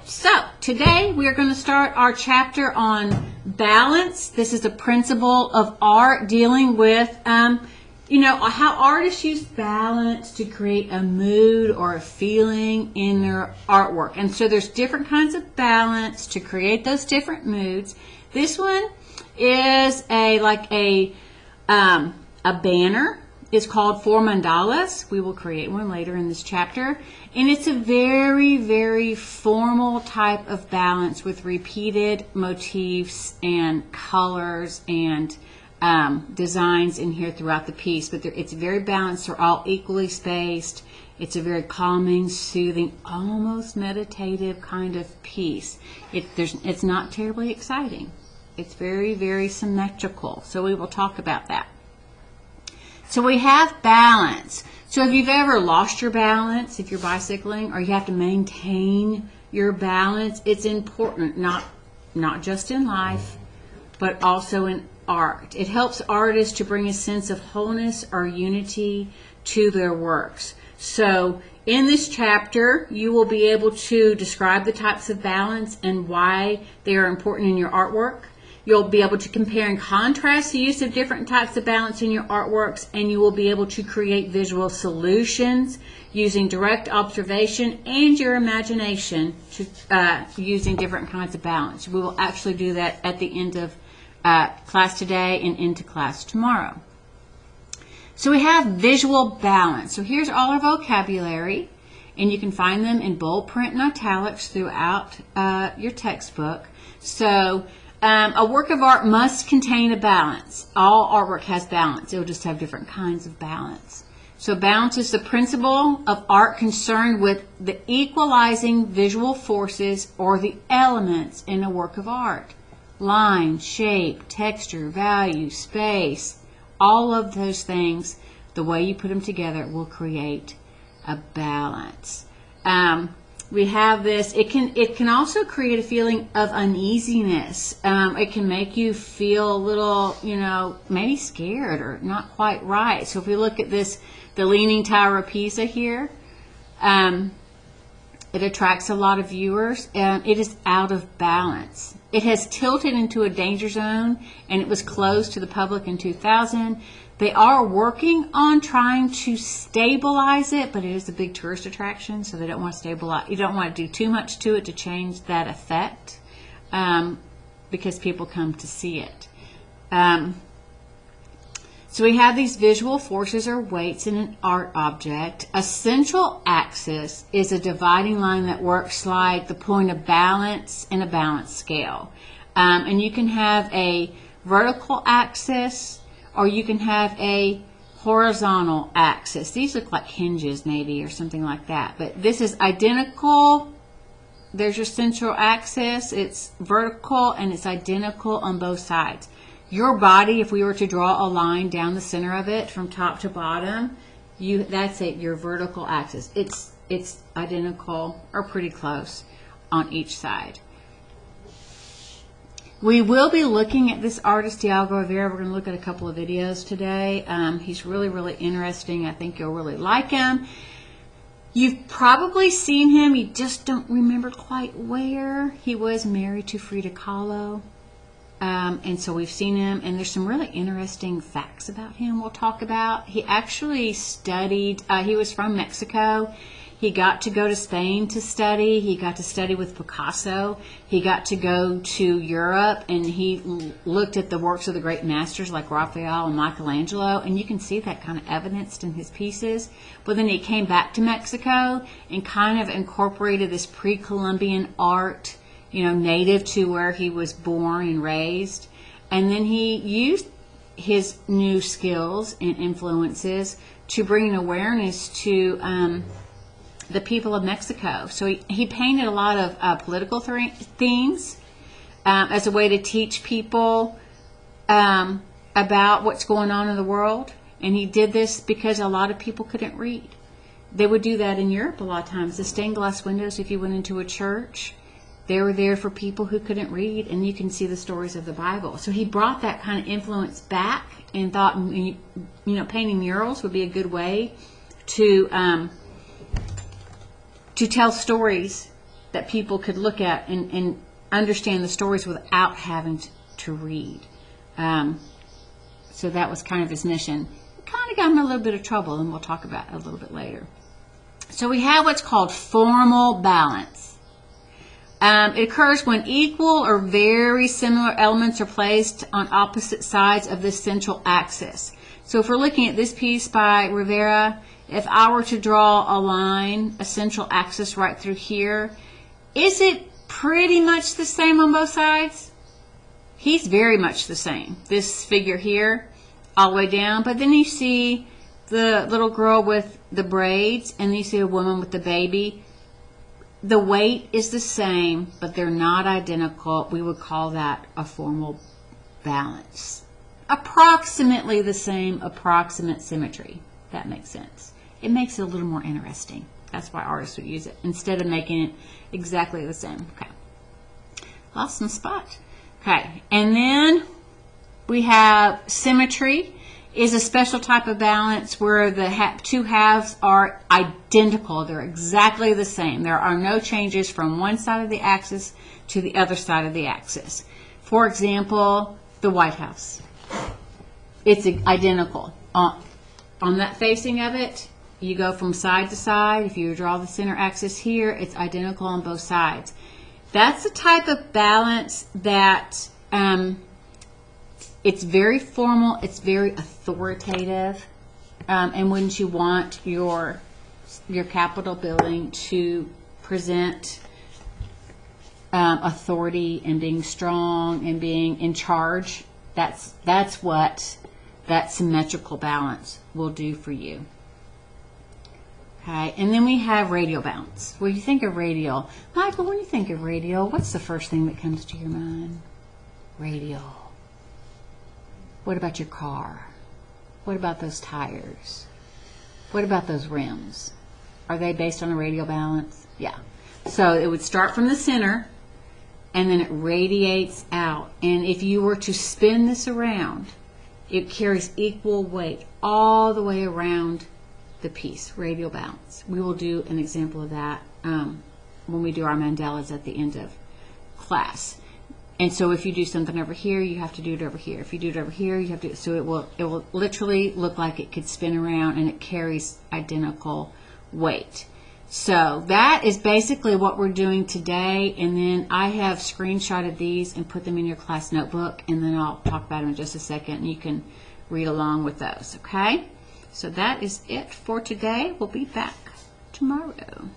So today we are going to start our chapter on balance. This is a principle of art dealing with, how artists use balance to create a mood or a feeling in their artwork. And so there's different kinds of balance to create those different moods. This one is a banner. It's called 4 mandalas. We will create one later in this chapter. And it's a very, very formal type of balance with repeated motifs and colors and designs in here throughout the piece. But it's very balanced. They're all equally spaced. It's a very calming, soothing, almost meditative kind of piece. It's not terribly exciting. It's very, very symmetrical. So we will talk about that. So we have balance. So if you've ever lost your balance, if you're bicycling, or you have to maintain your balance, it's important, not just in life, but also in art. It helps artists to bring a sense of wholeness or unity to their works. So in this chapter, you will be able to describe the types of balance and why they are important in your artwork. You'll be able to compare and contrast the use of different types of balance in your artworks, and you will be able to create visual solutions using direct observation and your imagination using different kinds of balance. We will actually do that at the end of class today and into class tomorrow. So we have visual balance. So here's all our vocabulary, and you can find them in bold print and italics throughout your textbook. So a work of art must contain a balance. All artwork has balance. It will just have different kinds of balance. So balance is the principle of art concerned with the equalizing visual forces or the elements in a work of art. Line, shape, texture, value, space, all of those things, the way you put them together will create a balance. We have this. It can also create a feeling of uneasiness. It can make you feel a little, maybe scared or not quite right. So if we look at this, the Leaning Tower of Pisa here, it attracts a lot of viewers. It is out of balance. It has tilted into a danger zone, and it was closed to the public in 2000. They are working on trying to stabilize it, but it is a big tourist attraction, so they don't want to stabilize. You don't want to do too much to it to change that effect, because people come to see it. So we have these visual forces or weights in an art object. A central axis is a dividing line that works like the point of balance in a balance scale. And you can have a vertical axis, or you can have a horizontal axis. These look like hinges maybe or something like that. But this is identical. There's your central axis. It's vertical and it's identical on both sides. Your body, if we were to draw a line down the center of it from top to bottom, that's it, your vertical axis. It's identical or pretty close on each side. We will be looking at this artist, Diego Rivera. We're going to look at a couple of videos today. He's really, really interesting. I think you'll really like him. You've probably seen him. You just don't remember quite where. He was married to Frida Kahlo. And so we've seen him. And there's some really interesting facts about him we'll talk about. He actually studied. He was from Mexico. He got to go to Spain to study. He got to study with Picasso. He got to go to Europe, and he looked at the works of the great masters like Raphael and Michelangelo, and you can see that kind of evidenced in his pieces. But then he came back to Mexico and kind of incorporated this pre-Columbian art, native to where he was born and raised. And then he used his new skills and influences to bring an awareness to the people of Mexico. So he painted a lot of political themes as a way to teach people about what's going on in the world. And he did this because a lot of people couldn't read. They would do that in Europe a lot of times. The stained glass windows, if you went into a church, they were there for people who couldn't read, and you can see the stories of the Bible. So he brought that kind of influence back and thought, painting murals would be a good way to tell stories that people could look at and understand the stories without having to read. So that was kind of his mission. It kind of got him in a little bit of trouble, and we'll talk about it a little bit later. So we have what's called formal balance. It occurs when equal or very similar elements are placed on opposite sides of the central axis. So if we're looking at this piece by Rivera, if I were to draw a line, a central axis right through here, is it pretty much the same on both sides? He's very much the same. This figure here, all the way down, but then you see the little girl with the braids, and you see a woman with the baby. The weight is the same, but they're not identical. We would call that a formal balance. Approximately the same, approximate symmetry. That makes sense. It makes it a little more interesting. That's why artists would use it, instead of making it exactly the same. Okay. Lost my spot. Okay, and then we have symmetry. Is a special type of balance where the two halves are identical. They're exactly the same. There are no changes from one side of the axis to the other side of the axis. For example, the White House. It's identical. On that facing of it, you go from side to side. If you draw the center axis here, it's identical on both sides. That's the type of balance that it's very formal, it's very authoritative, and wouldn't you want your Capitol building to present authority and being strong and being in charge? That's what that symmetrical balance will do for you. Okay, and then we have radial balance. When you think of radial, Michael, when you think of radial, what's the first thing that comes to your mind? Radial. What about your car? What about those tires? What about those rims? Are they based on a radial balance? Yeah. So it would start from the center, and then it radiates out. And if you were to spin this around, it carries equal weight all the way around the piece, radial balance. We will do an example of that when we do our mandalas at the end of class. And so if you do something over here, you have to do it over here. If you do it over here, you have to. So it will literally look like it could spin around, and it carries identical weight. So that is basically what we're doing today. And then I have screenshotted these and put them in your class notebook, and then I'll talk about them in just a second, and you can read along with those. Okay? So that is it for today. We'll be back tomorrow.